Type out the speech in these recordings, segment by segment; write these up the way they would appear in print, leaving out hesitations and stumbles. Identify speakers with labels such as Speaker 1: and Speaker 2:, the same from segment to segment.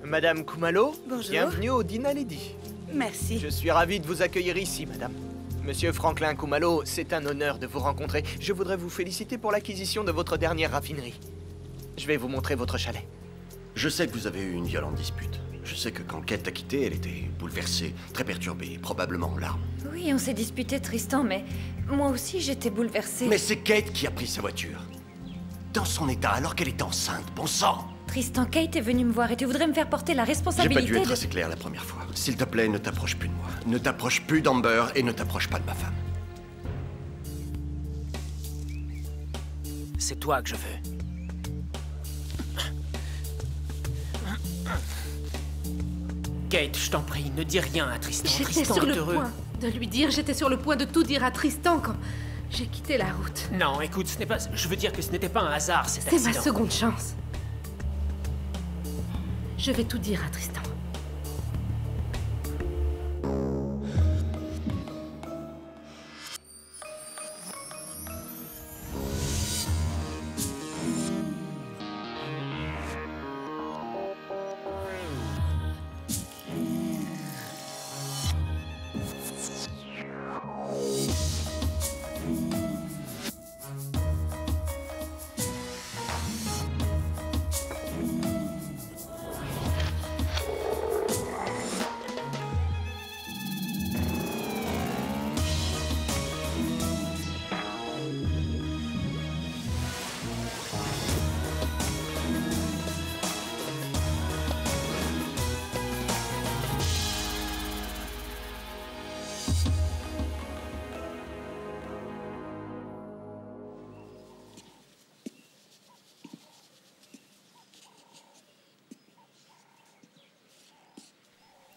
Speaker 1: Madame Khumalo,
Speaker 2: Bonjour.
Speaker 1: bienvenue au Dîner Lady.
Speaker 2: Merci.
Speaker 1: Je suis ravi de vous accueillir ici, madame. Monsieur Franklin Khumalo, c'est un honneur de vous rencontrer. Je voudrais vous féliciter pour l'acquisition de votre dernière raffinerie. Je vais vous montrer votre chalet.
Speaker 3: Je sais que vous avez eu une violente dispute. Je sais que quand Kate t'a quitté, elle était bouleversée, très perturbée, probablement en larmes.
Speaker 4: Oui, on s'est disputé, Tristan, mais moi aussi j'étais bouleversée.
Speaker 3: Mais c'est Kate qui a pris sa voiture. Dans son état, alors qu'elle est enceinte, bon sang!
Speaker 4: Tristan, Kate est venue me voir et tu voudrais me faire porter la
Speaker 3: J'ai
Speaker 4: responsabilité
Speaker 3: pas dû être
Speaker 4: de...
Speaker 3: assez clair la première fois. S'il te plaît, ne t'approche plus de moi. Ne t'approche plus d'Amber et ne t'approche pas de ma femme.
Speaker 5: C'est toi que je veux. Kate, je t'en prie, ne dis rien à Tristan.
Speaker 6: J'étais
Speaker 5: Tristan
Speaker 6: sur
Speaker 5: est
Speaker 6: le
Speaker 5: heureux.
Speaker 6: point de lui dire, j'étais sur le point de tout dire à Tristan quand j'ai quitté la route.
Speaker 5: Non, écoute, ce n'est pas... Je veux dire que ce n'était pas un hasard, cet
Speaker 6: C'est
Speaker 5: accident.
Speaker 6: ma seconde chance. Je vais tout dire à Tristan.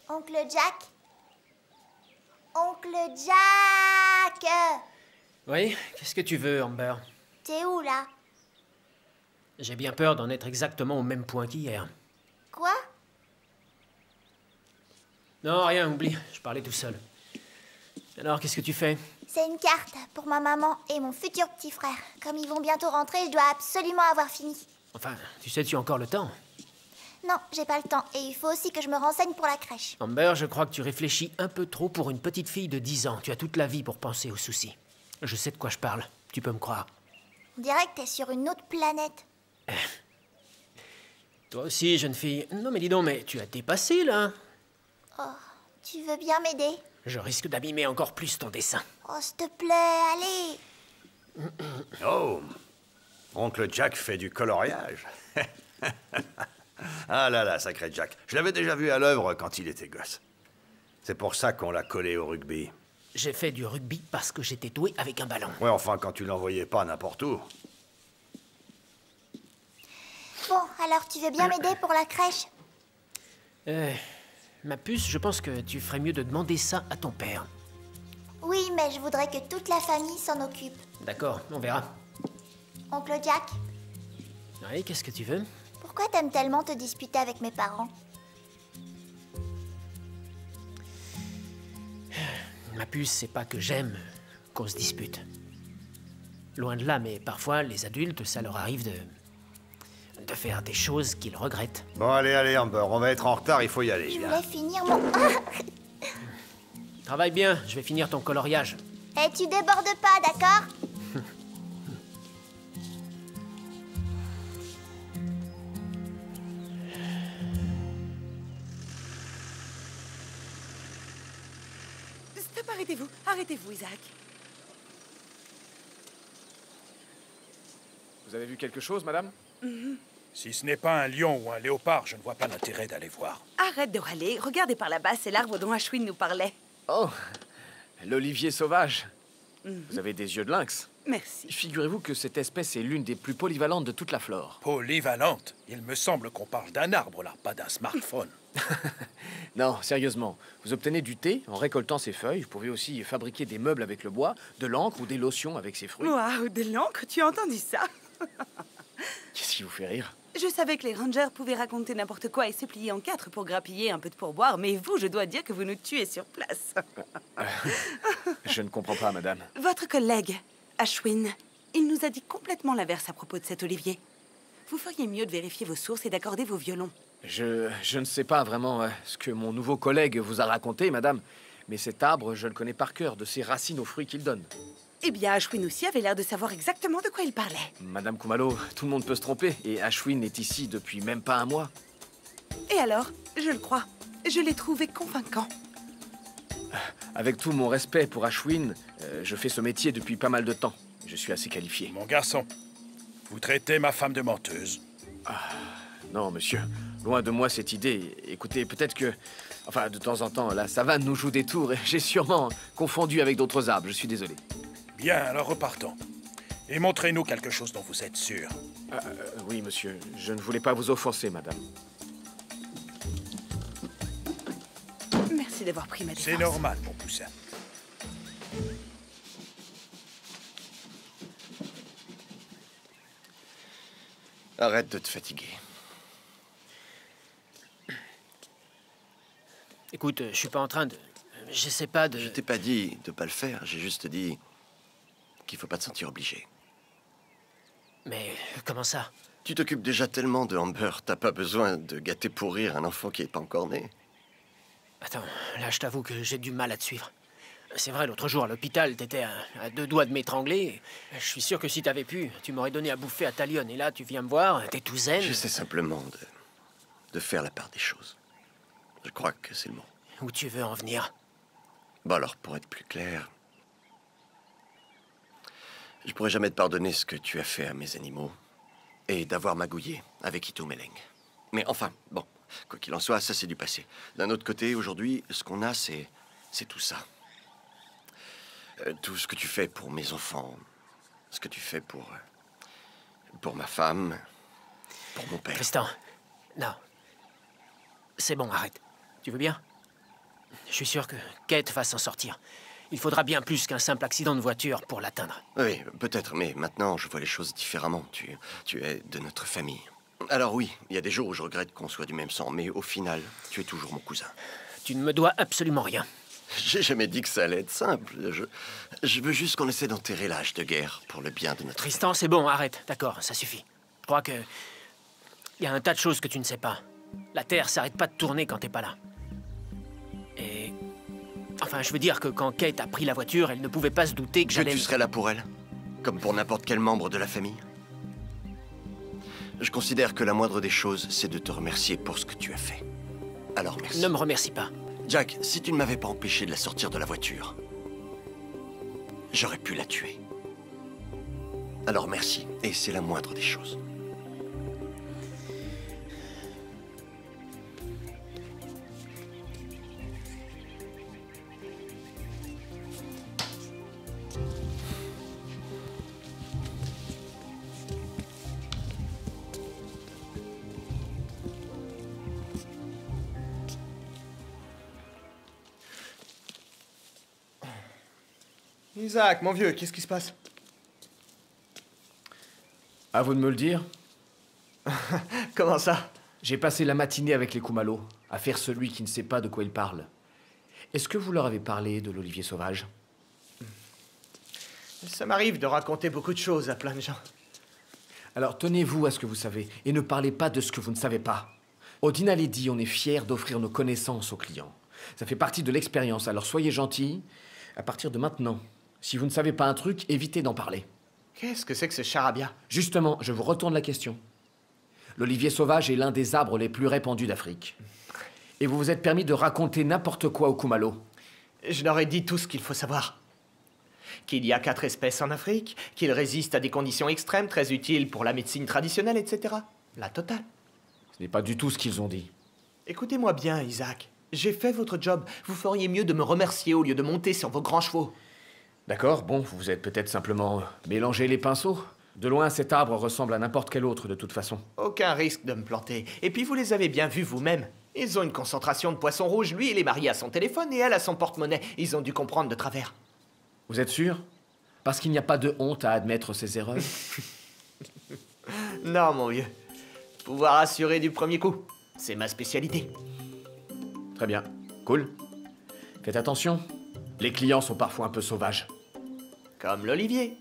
Speaker 7: Oncle Jack? Oncle Jack!
Speaker 5: Oui, qu'est-ce que tu veux, Amber?
Speaker 7: T'es où, là?
Speaker 5: J'ai bien peur d'en être exactement au même point qu'hier.
Speaker 7: Quoi?
Speaker 5: Non, rien, oublie, je parlais tout seul. Alors, qu'est-ce que tu fais?
Speaker 7: C'est une carte pour ma maman et mon futur petit frère. Comme ils vont bientôt rentrer, je dois absolument avoir fini.
Speaker 5: Enfin, tu sais-tu encore le temps?
Speaker 7: Non, j'ai pas le temps. Et il faut aussi que je me renseigne pour la crèche.
Speaker 5: Amber, je crois que tu réfléchis un peu trop pour une petite fille de 10 ans. Tu as toute la vie pour penser aux soucis. Je sais de quoi je parle, tu peux me croire.
Speaker 7: On dirait que t'es sur une autre planète.
Speaker 5: Toi aussi, jeune fille. Non mais dis donc, mais tu as dépassé, là.
Speaker 7: Oh, tu veux bien m'aider?
Speaker 5: Je risque d'abîmer encore plus ton dessin.
Speaker 7: Oh, s'il te plaît, allez!
Speaker 8: Oh, oncle Jack fait du coloriage. Ah là là, sacré Jack. Je l'avais déjà vu à l'œuvre quand il était gosse. C'est pour ça qu'on l'a collé au rugby.
Speaker 5: J'ai fait du rugby parce que j'étais doué avec un ballon.
Speaker 8: Ouais, enfin, quand tu l'envoyais pas n'importe où.
Speaker 7: Bon, alors tu veux bien m'aider pour la crèche?
Speaker 5: Ma puce, je pense que tu ferais mieux de demander ça à ton père.
Speaker 7: Oui, mais je voudrais que toute la famille s'en occupe.
Speaker 5: D'accord, on verra.
Speaker 7: Oncle Jack,
Speaker 5: Oui, qu'est-ce que tu veux?
Speaker 7: pourquoi t'aimes tellement te disputer avec mes parents?
Speaker 5: Ma puce, c'est pas que j'aime qu'on se dispute. Loin de là, mais parfois, les adultes, ça leur arrive de faire des choses qu'ils regrettent.
Speaker 8: Bon, allez, allez, Amber, on va être en retard, il faut y aller.
Speaker 7: Je
Speaker 8: Viens.
Speaker 7: voulais finir mon... Ah!
Speaker 5: Travaille bien, je vais finir ton coloriage.
Speaker 7: Et tu débordes pas, d'accord?
Speaker 2: Stop, arrêtez-vous. Arrêtez-vous, Isaac.
Speaker 9: Vous avez vu quelque chose, madame?
Speaker 10: Si ce n'est pas un lion ou un léopard, je ne vois pas l'intérêt d'aller voir.
Speaker 2: Arrête de râler. Regardez par là-bas, c'est l'arbre dont Ashwin nous parlait.
Speaker 9: Oh, l'olivier sauvage. Vous avez des yeux de lynx.
Speaker 2: Merci.
Speaker 9: Figurez-vous que cette espèce est l'une des plus polyvalentes de toute la flore.
Speaker 10: Polyvalente. Il me semble qu'on parle d'un arbre là, pas d'un smartphone.
Speaker 9: Non, sérieusement, vous obtenez du thé en récoltant ses feuilles. Vous pouvez aussi fabriquer des meubles avec le bois, de l'encre ou des lotions avec ses fruits.
Speaker 2: Waouh, de l'encre, tu as entendu ça?
Speaker 9: Qu'est-ce qui vous fait rire?
Speaker 2: Je savais que les rangers pouvaient raconter n'importe quoi et se plier en quatre pour grappiller un peu de pourboire, mais vous, je dois dire que vous nous tuez sur place.
Speaker 9: Je ne comprends pas, madame.
Speaker 2: Votre collègue, Ashwin, il nous a dit complètement l'inverse à propos de cet olivier. vous feriez mieux de vérifier vos sources et d'accorder vos violons.
Speaker 9: Je ne sais pas vraiment ce que mon nouveau collègue vous a raconté, madame. Mais cet arbre, je le connais par cœur, de ses racines aux fruits qu'il donne.
Speaker 2: Eh bien, Ashwin aussi avait l'air de savoir exactement de quoi il parlait.
Speaker 9: Madame Khumalo, tout le monde peut se tromper. Et Ashwin est ici depuis même pas un mois.
Speaker 2: Et alors, je le crois, je l'ai trouvé convaincant.
Speaker 9: Avec tout mon respect pour Ashwin, je fais ce métier depuis pas mal de temps. Je suis assez qualifié.
Speaker 10: Mon garçon, vous traitez ma femme de menteuse.
Speaker 9: Non, monsieur. Loin de moi cette idée. Écoutez, peut-être que... Enfin, de temps en temps, la savane nous joue des tours et j'ai sûrement confondu avec d'autres arbres. Je suis désolé.
Speaker 10: Bien, alors repartons. Et montrez-nous quelque chose dont vous êtes sûr.
Speaker 9: Oui, monsieur. Je ne voulais pas vous offenser, madame.
Speaker 2: Merci d'avoir pris ma défense.
Speaker 10: C'est normal, mon poussin.
Speaker 3: Arrête de te fatiguer.
Speaker 5: Écoute, je suis pas en train de... J'essaie pas de...
Speaker 3: Je t'ai pas dit de pas le faire, j'ai juste dit qu'il faut pas te sentir obligé.
Speaker 5: Mais comment ça?
Speaker 3: Tu t'occupes déjà tellement de Amber, t'as pas besoin de gâter pour rire un enfant qui est pas encore né.
Speaker 5: Attends, là je t'avoue que j'ai du mal à te suivre. C'est vrai, l'autre jour à l'hôpital, t'étais à 2 doigts de m'étrangler. Je suis sûr que si t'avais pu, tu m'aurais donné à bouffer à Talion. Et là, tu viens me voir, t'es tout zen.
Speaker 3: J'essaie simplement de faire la part des choses. Je crois que c'est le mot.
Speaker 5: Où tu veux en venir?
Speaker 3: Bon alors, pour être plus clair... Je pourrais jamais te pardonner ce que tu as fait à mes animaux. Et d'avoir magouillé avec Ito Meleng. Mais enfin, bon, quoi qu'il en soit, ça c'est du passé. D'un autre côté, aujourd'hui, ce qu'on a, c'est tout ça. Tout ce que tu fais pour mes enfants, ce que tu fais pour ma femme, pour mon père.
Speaker 5: Tristan, non. C'est bon, arrête. Tu veux bien? Je suis sûr que Kate va s'en sortir. Il faudra bien plus qu'un simple accident de voiture pour l'atteindre.
Speaker 3: Oui, peut-être, mais maintenant, je vois les choses différemment. Tu es de notre famille. Alors oui, il y a des jours où je regrette qu'on soit du même sang, mais au final, tu es toujours mon cousin.
Speaker 5: Tu ne me dois absolument rien.
Speaker 3: J'ai jamais dit que ça allait être simple. Je veux juste qu'on essaie d'enterrer l'âge de guerre pour le bien de notre...
Speaker 5: Tristan, c'est bon, arrête. D'accord, ça suffit. Je crois que... Il y a un tas de choses que tu ne sais pas. La Terre s'arrête pas de tourner quand t'es pas là. Et... Enfin, je veux dire que quand Kate a pris la voiture, elle ne pouvait pas se douter que j'allais...
Speaker 3: Tu serais là pour elle, comme pour n'importe quel membre de la famille. Je considère que la moindre des choses, c'est de te remercier pour ce que tu as fait. Alors merci.
Speaker 5: Ne me remercie pas.
Speaker 3: Jack, si tu ne m'avais pas empêché de la sortir de la voiture, j'aurais pu la tuer. Alors merci, et c'est la moindre des choses.
Speaker 1: Isaac, mon vieux, qu'est-ce qui se passe?
Speaker 9: À vous de me le dire.
Speaker 1: Comment ça?
Speaker 9: J'ai passé la matinée avec les Khumalo, à faire celui qui ne sait pas de quoi il parle. Est-ce que vous leur avez parlé de l'olivier sauvage?
Speaker 1: Ça m'arrive de raconter beaucoup de choses à plein de gens.
Speaker 9: Alors tenez-vous à ce que vous savez, et ne parlez pas de ce que vous ne savez pas. Au Dîner Lady, on est fiers d'offrir nos connaissances aux clients. Ça fait partie de l'expérience, alors soyez gentils. À partir de maintenant, si vous ne savez pas un truc, évitez d'en parler.
Speaker 1: Qu'est-ce que c'est que ce charabia?
Speaker 9: Justement, je vous retourne la question. L'olivier sauvage est l'un des arbres les plus répandus d'Afrique. Et vous vous êtes permis de raconter n'importe quoi aux Khumalo.
Speaker 1: Je leur ai dit tout ce qu'il faut savoir. Qu'il y a 4 espèces en Afrique, qu'ils résistent à des conditions extrêmes, très utiles pour la médecine traditionnelle, etc. La totale.
Speaker 9: Ce n'est pas du tout ce qu'ils ont dit.
Speaker 1: Écoutez-moi bien, Isaac. J'ai fait votre job. Vous feriez mieux de me remercier au lieu de monter sur vos grands chevaux.
Speaker 9: D'accord, bon, vous vous êtes peut-être simplement mélangé les pinceaux. De loin, cet arbre ressemble à n'importe quel autre, de toute façon.
Speaker 1: Aucun risque de me planter. Et puis vous les avez bien vus vous-même. Ils ont une concentration de poissons rouges. Lui, il est marié à son téléphone et elle à son porte-monnaie. Ils ont dû comprendre de travers.
Speaker 9: Vous êtes sûr? Parce qu'il n'y a pas de honte à admettre ses erreurs?
Speaker 1: Non, mon vieux. Pouvoir assurer du premier coup, c'est ma spécialité.
Speaker 9: Très bien. Cool. Faites attention. Les clients sont parfois un peu sauvages.
Speaker 1: Comme l'olivier.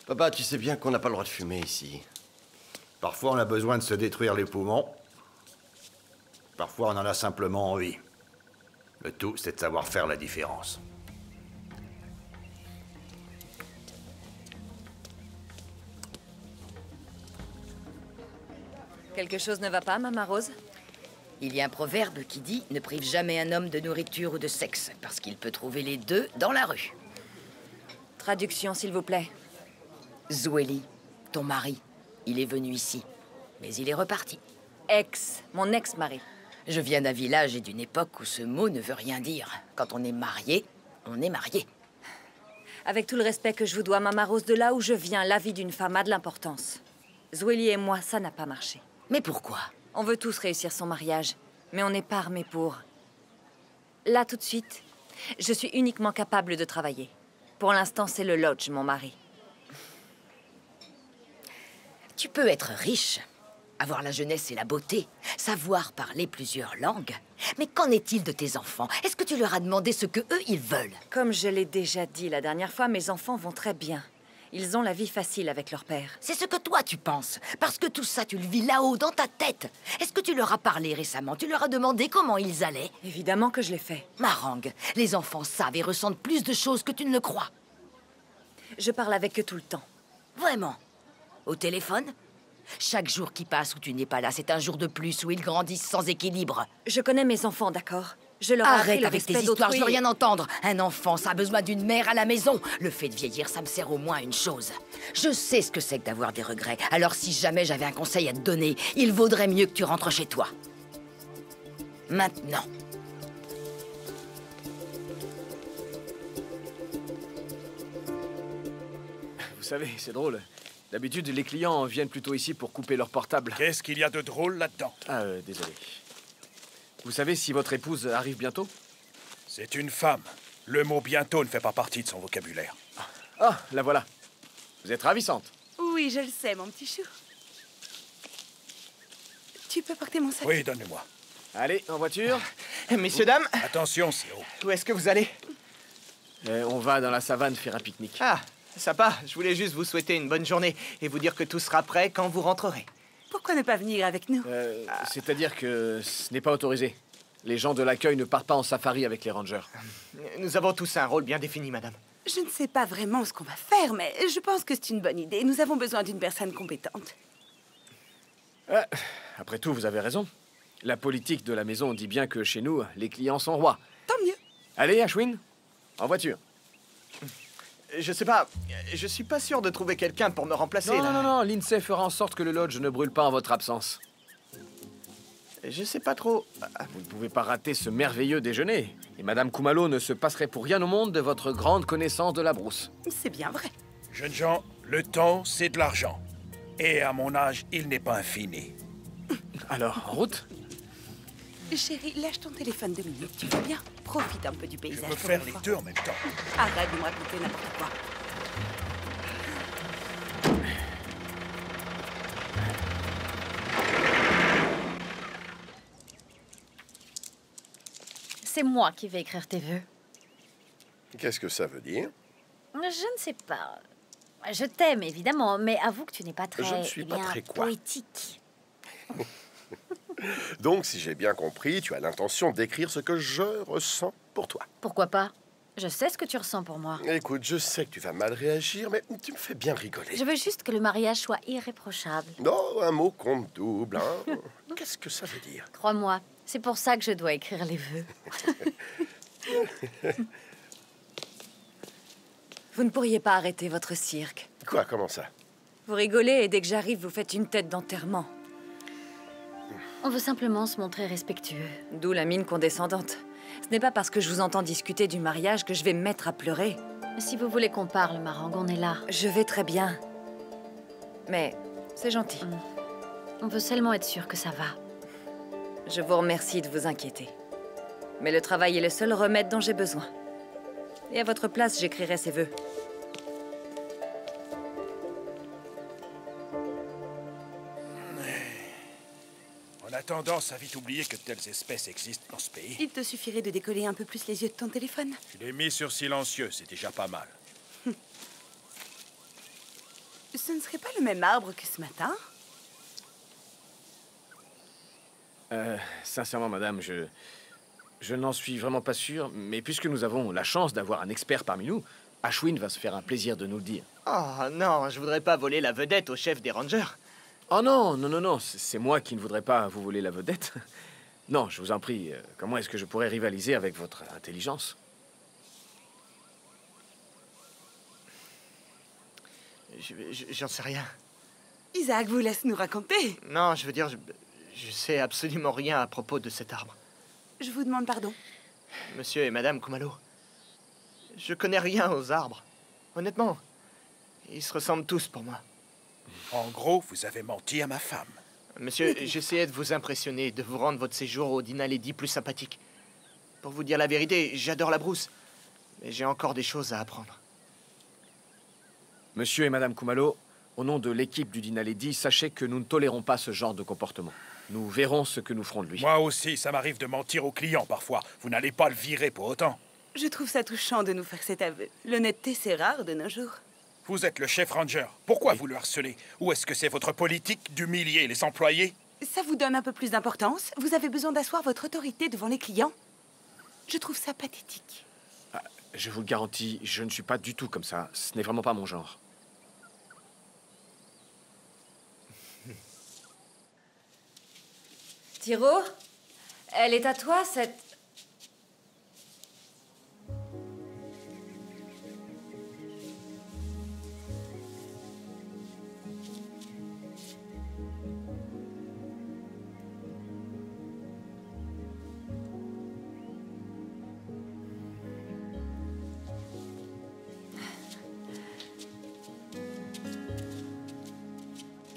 Speaker 3: Papa, tu sais bien qu'on n'a pas le droit de fumer ici.
Speaker 8: Parfois, on a besoin de se détruire les poumons. Parfois, on en a simplement envie. Le tout, c'est de savoir faire la différence.
Speaker 2: Quelque chose ne va pas, Maman Rose?
Speaker 11: Il y a un proverbe qui dit « Ne prive jamais un homme de nourriture ou de sexe, parce qu'il peut trouver les deux dans la rue. »
Speaker 2: Traduction, s'il vous plaît.
Speaker 11: Zweli, ton mari, il est venu ici, mais il est reparti.
Speaker 2: Mon ex-mari.
Speaker 11: Je viens d'un village et d'une époque où ce mot ne veut rien dire. Quand on est marié, on est marié.
Speaker 2: Avec tout le respect que je vous dois, Maman Rose, de là où je viens, la vie d'une femme a de l'importance. Zweli et moi, ça n'a pas marché.
Speaker 11: Mais pourquoi?
Speaker 2: On veut tous réussir son mariage, mais on n'est pas armés pour. Là, tout de suite, je suis uniquement capable de travailler. Pour l'instant, c'est le lodge, mon mari.
Speaker 11: Tu peux être riche, avoir la jeunesse et la beauté, savoir parler plusieurs langues. Mais qu'en est-il de tes enfants? Est-ce que tu leur as demandé ce que eux, ils veulent?
Speaker 2: Comme je l'ai déjà dit la dernière fois, mes enfants vont très bien. Ils ont la vie facile avec leur père.
Speaker 11: C'est ce que toi, tu penses. Parce que tout ça, tu le vis là-haut, dans ta tête. Est-ce que tu leur as parlé récemment? Tu leur as demandé comment ils allaient?
Speaker 2: Évidemment que je l'ai fait.
Speaker 11: Marang, les enfants savent et ressentent plus de choses que tu ne le crois.
Speaker 2: Je parle avec eux tout le temps.
Speaker 11: Vraiment? Au téléphone? Chaque jour qui passe où tu n'es pas là, c'est un jour de plus où ils grandissent sans équilibre.
Speaker 2: Je connais mes enfants, d'accord? Je leur ai appris
Speaker 11: Arrête
Speaker 2: le
Speaker 11: avec tes
Speaker 2: respect
Speaker 11: histoires, je
Speaker 2: d'autrui.
Speaker 11: veux rien entendre. Un enfant, ça a besoin d'une mère à la maison. Le fait de vieillir, ça me sert au moins à une chose. Je sais ce que c'est que d'avoir des regrets. Alors si jamais j'avais un conseil à te donner, il vaudrait mieux que tu rentres chez toi. Maintenant.
Speaker 9: Vous savez, c'est drôle. D'habitude, les clients viennent plutôt ici pour couper leur portable.
Speaker 10: Qu'est-ce qu'il y a de drôle là-dedans?
Speaker 9: Ah, désolé. Vous savez si votre épouse arrive bientôt?
Speaker 10: C'est une femme. Le mot bientôt ne fait pas partie de son vocabulaire.
Speaker 9: Ah, la voilà. Vous êtes ravissante.
Speaker 2: Oui, je le sais, mon petit chou. Tu peux porter mon sac?
Speaker 10: Oui, donne-le-moi.
Speaker 9: Allez, en voiture.
Speaker 1: Messieurs, dames,
Speaker 10: Attention, c'est haut.
Speaker 1: où est-ce que vous allez?
Speaker 9: On va dans la savane faire un pique-nique.
Speaker 1: Ah, sympa. Je voulais juste vous souhaiter une bonne journée et vous dire que tout sera prêt quand vous rentrerez.
Speaker 2: Pourquoi ne pas venir avec nous?
Speaker 9: C'est-à-dire que ce n'est pas autorisé. Les gens de l'accueil ne partent pas en safari avec les rangers.
Speaker 1: Nous avons tous un rôle bien défini, madame.
Speaker 2: Je ne sais pas vraiment ce qu'on va faire, mais je pense que c'est une bonne idée. Nous avons besoin d'une personne compétente.
Speaker 9: Après tout, vous avez raison. La politique de la maison dit bien que chez nous, les clients sont rois.
Speaker 2: Tant mieux.
Speaker 9: Allez, Ashwin, en voiture.
Speaker 1: Je sais pas, je suis pas sûr de trouver quelqu'un pour me remplacer,
Speaker 9: Non,
Speaker 1: là.
Speaker 9: non, l'INSEE fera en sorte que le lodge ne brûle pas en votre absence.
Speaker 1: Je sais pas trop.
Speaker 9: Vous ne pouvez pas rater ce merveilleux déjeuner. Et Madame Khumalo ne se passerait pour rien au monde de votre grande connaissance de la brousse.
Speaker 2: C'est bien vrai.
Speaker 10: Jeunes gens, le temps, c'est de l'argent. Et à mon âge, il n'est pas infini.
Speaker 9: Alors, en route?
Speaker 2: Chérie, lâche ton téléphone 2 minutes, tu vas bien? Profite un peu du
Speaker 10: Je
Speaker 2: paysage.
Speaker 10: veux
Speaker 2: pour
Speaker 10: faire
Speaker 2: une
Speaker 10: les
Speaker 2: fois.
Speaker 10: deux en même temps.
Speaker 2: Arrête de me raconter n'importe quoi.
Speaker 4: C'est moi qui vais écrire tes vœux.
Speaker 12: Qu'est-ce que ça veut dire?
Speaker 4: Je ne sais pas. Je t'aime, évidemment, mais avoue que tu n'es pas très,
Speaker 12: Je ne suis pas très quoi?
Speaker 4: poétique.
Speaker 12: Donc, si j'ai bien compris, tu as l'intention d'écrire ce que je ressens pour toi.
Speaker 4: Pourquoi pas? Je sais ce que tu ressens pour moi.
Speaker 12: Écoute, je sais que tu vas mal réagir, mais tu me fais bien rigoler.
Speaker 4: Je veux juste que le mariage soit irréprochable.
Speaker 12: Non, un mot compte double, hein. Qu'est-ce que ça veut dire?
Speaker 4: Crois-moi, c'est pour ça que je dois écrire les vœux.
Speaker 2: Vous ne pourriez pas arrêter votre cirque.
Speaker 12: Quoi, comment ça?
Speaker 2: Vous rigolez et dès que j'arrive, vous faites une tête d'enterrement.
Speaker 4: On veut simplement se montrer respectueux.
Speaker 2: D'où la mine condescendante. Ce n'est pas parce que je vous entends discuter du mariage que je vais me mettre à pleurer.
Speaker 4: Si vous voulez qu'on parle, Marang, on est là.
Speaker 2: Je vais très bien. Mais c'est gentil.
Speaker 4: On veut seulement être sûr que ça va.
Speaker 2: Je vous remercie de vous inquiéter. Mais le travail est le seul remède dont j'ai besoin. Et à votre place, j'écrirai ces vœux.
Speaker 10: a tendance à vite oublier que de telles espèces existent dans ce pays.
Speaker 13: Il te suffirait de décoller un peu plus les yeux de ton téléphone.
Speaker 10: Je l'ai mis sur silencieux, c'est déjà pas mal.
Speaker 13: Ce ne serait pas le même arbre que ce matin?
Speaker 9: Sincèrement, madame, je n'en suis vraiment pas sûr, mais puisque nous avons la chance d'avoir un expert parmi nous, Ashwin va se faire un plaisir de nous le dire.
Speaker 1: Oh non, je voudrais pas voler la vedette au chef des rangers.
Speaker 9: Oh non, non, non, non, c'est moi qui ne voudrais pas vous voler la vedette. Non, je vous en prie, comment est-ce que je pourrais rivaliser avec votre intelligence?
Speaker 1: J'en sais rien.
Speaker 13: Isaac vous laisse nous raconter.
Speaker 1: Non, je veux dire, je sais absolument rien à propos de cet arbre.
Speaker 13: Je vous demande pardon.
Speaker 1: Monsieur et madame Kumalo, je connais rien aux arbres. Honnêtement, ils se ressemblent tous pour moi.
Speaker 10: En gros, vous avez menti à ma femme.
Speaker 1: Monsieur, j'essayais de vous impressionner, de vous rendre votre séjour au Dinaledi plus sympathique. Pour vous dire la vérité, j'adore la brousse, mais j'ai encore des choses à apprendre.
Speaker 9: Monsieur et madame Kumalo, au nom de l'équipe du Dinaledi, sachez que nous ne tolérons pas ce genre de comportement. Nous verrons ce que nous ferons de lui.
Speaker 10: Moi aussi, ça m'arrive de mentir aux clients parfois. Vous n'allez pas le virer pour autant.
Speaker 13: Je trouve ça touchant de nous faire cet aveu. L'honnêteté, c'est rare de nos jours.
Speaker 10: Vous êtes le chef ranger. Pourquoi vous le harcelez? Ou est-ce que c'est votre politique d'humilier les employés?
Speaker 13: Ça vous donne un peu plus d'importance? Vous avez besoin d'asseoir votre autorité devant les clients? Je trouve ça pathétique.
Speaker 9: Ah, je vous le garantis, je ne suis pas du tout comme ça. Ce n'est vraiment pas mon genre.
Speaker 2: Tiro, elle est à toi, cette...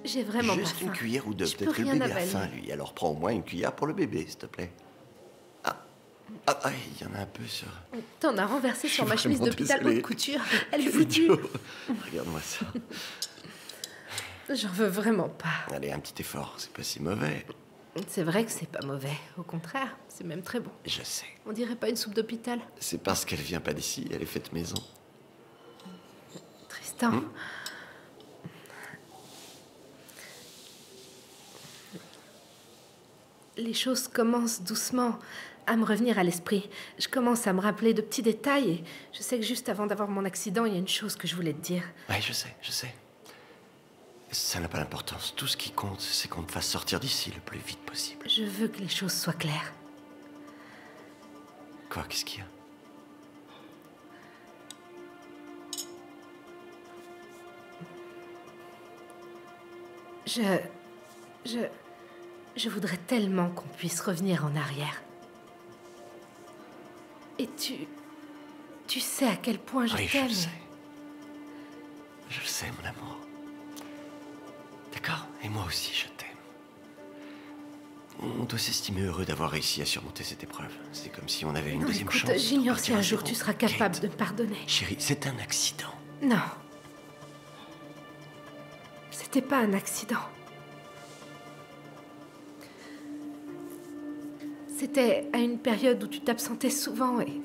Speaker 6: J'ai vraiment pas
Speaker 3: Juste
Speaker 6: faim.
Speaker 3: une cuillère ou deux.
Speaker 6: Je peux
Speaker 3: Peut-être que le
Speaker 6: rien
Speaker 3: bébé a
Speaker 6: avaler.
Speaker 3: faim, lui. Alors prends au moins une cuillère pour le bébé, s'il te plaît. Ah, il y en a un peu sur...
Speaker 6: T'en as renversé sur ma chemise
Speaker 3: vraiment
Speaker 6: d'hôpital haute
Speaker 3: désolé.
Speaker 6: couture. Elle est
Speaker 3: Quel
Speaker 6: foutue.
Speaker 3: idiot. Regarde-moi ça.
Speaker 6: J'en veux vraiment pas.
Speaker 3: Allez, un petit effort, c'est pas si mauvais.
Speaker 6: C'est vrai que c'est pas mauvais. Au contraire, c'est même très bon.
Speaker 3: Je sais.
Speaker 6: On dirait pas une soupe d'hôpital.
Speaker 3: C'est parce qu'elle vient pas d'ici, elle est faite maison.
Speaker 6: Tristan. Les choses commencent doucement à me revenir à l'esprit. Je commence à me rappeler de petits détails et je sais que juste avant d'avoir mon accident, il y a une chose que je voulais te dire.
Speaker 3: Oui, je sais. Ça n'a pas d'importance. Tout ce qui compte, c'est qu'on te fasse sortir d'ici le plus vite possible.
Speaker 6: Je veux que les choses soient claires.
Speaker 3: Quoi, qu'est-ce qu'il y a?
Speaker 6: Je voudrais tellement qu'on puisse revenir en arrière. Et tu sais à quel point je
Speaker 3: Oui, je
Speaker 6: t'aime.
Speaker 3: le sais. Je le sais, mon amour. D'accord? Et moi aussi, je t'aime. On doit s'estimer heureux d'avoir réussi à surmonter cette épreuve. C'est comme si on avait une
Speaker 6: Non,
Speaker 3: deuxième
Speaker 6: écoute,
Speaker 3: chance.
Speaker 6: j'ignore
Speaker 3: de
Speaker 6: si un
Speaker 3: repartir à
Speaker 6: jour
Speaker 3: zéro.
Speaker 6: tu seras capable
Speaker 3: Kate,
Speaker 6: de me pardonner.
Speaker 3: Chérie, c'est un accident.
Speaker 6: Non. C'était pas un accident. C'était à une période où tu t'absentais souvent et...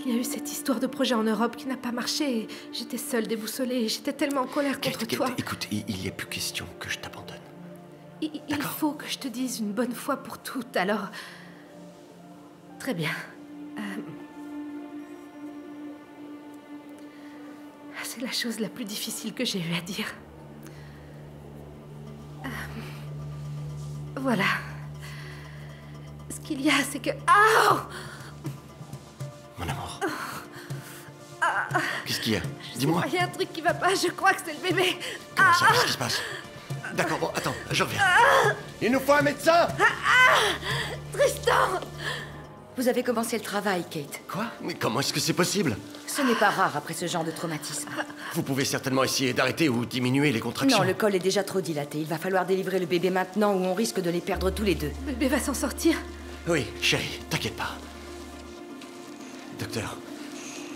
Speaker 6: Il y a eu cette histoire de projet en Europe qui n'a pas marché. Et j'étais seule, déboussolée, et j'étais tellement en colère contre
Speaker 3: Kate,
Speaker 6: toi.
Speaker 3: écoute, il n'y a plus question que je t'abandonne.
Speaker 6: Il faut que je te dise une bonne fois pour toutes, alors... Très bien. C'est la chose la plus difficile que j'ai eu à dire. Voilà. Ce qu'il y a, c'est que... Oh!
Speaker 3: Mon amour. Qu'est-ce qu'il y a? Dis-moi.
Speaker 6: Il y a un truc qui va pas, je crois que c'est le bébé.
Speaker 3: Comment ça? Qu'est-ce qui se passe? D'accord, bon, attends, je reviens. Il nous faut un médecin!
Speaker 6: Tristan!
Speaker 11: Vous avez commencé le travail, Kate.
Speaker 3: Quoi? Mais comment est-ce que c'est possible?
Speaker 11: Ce n'est pas rare après ce genre de traumatisme.
Speaker 3: Vous pouvez certainement essayer d'arrêter ou diminuer les contractions.
Speaker 11: Non, le col est déjà trop dilaté. Il va falloir délivrer le bébé maintenant ou on risque de les perdre tous les deux.
Speaker 6: Le bébé va s'en sortir.
Speaker 3: Oui, chérie, t'inquiète pas. Docteur,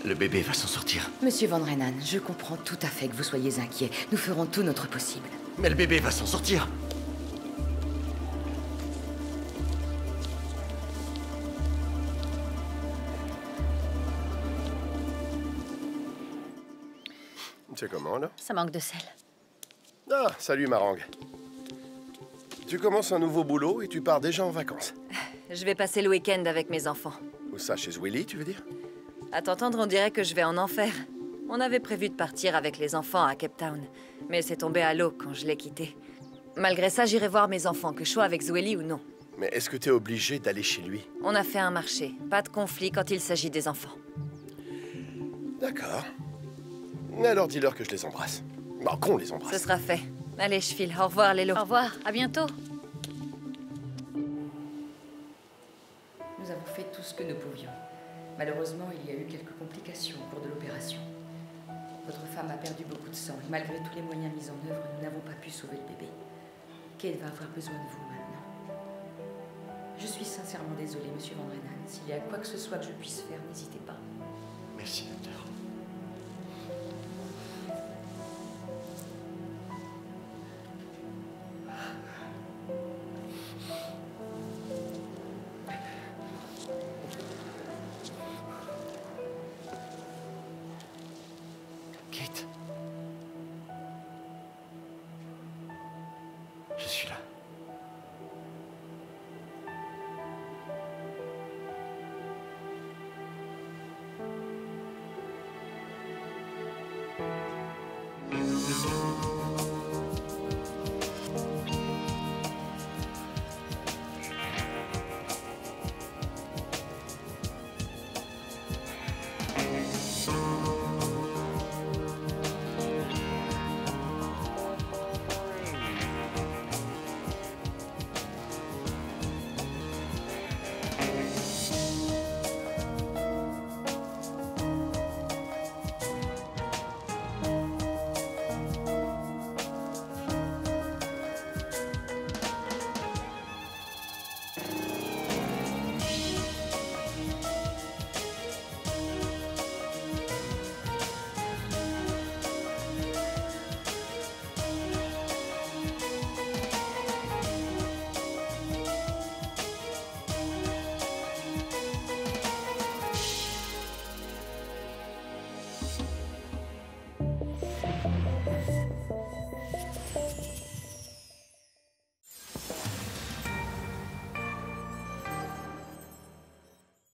Speaker 3: le bébé va s'en sortir.
Speaker 11: Monsieur Van Renan, je comprends tout à fait que vous soyez inquiet. Nous ferons tout notre possible.
Speaker 3: Mais le bébé va s'en sortir.
Speaker 12: C'est comment, là?
Speaker 4: Ça manque de sel.
Speaker 12: Ah, salut, Marangue. Tu commences un nouveau boulot et tu pars déjà en vacances.
Speaker 2: Je vais passer le week-end avec mes enfants.
Speaker 12: Où ça, chez Willy, tu veux dire?
Speaker 2: À t'entendre, on dirait que je vais en enfer. On avait prévu de partir avec les enfants à Cape Town, mais c'est tombé à l'eau quand je l'ai quitté. Malgré ça, j'irai voir mes enfants, que je sois avec Zweli ou non.
Speaker 12: Mais est-ce que t'es obligé d'aller chez lui?
Speaker 2: On a fait un marché. Pas de conflit quand il s'agit des enfants.
Speaker 12: D'accord. Alors dis-leur que je les embrasse. Bon, qu'on les embrasse.
Speaker 2: Ce sera fait. Allez, je file. Au revoir, Lélo.
Speaker 4: Au revoir, à bientôt.
Speaker 11: Nous avons fait tout ce que nous pouvions. Malheureusement, il y a eu quelques complications au cours de l'opération. Votre femme a perdu beaucoup de sang et malgré tous les moyens mis en œuvre, nous n'avons pas pu sauver le bébé. Kate va avoir besoin de vous maintenant. Je suis sincèrement désolée, Monsieur Van Renan. S'il y a quoi que ce soit que je puisse faire, n'hésitez pas.
Speaker 3: Merci.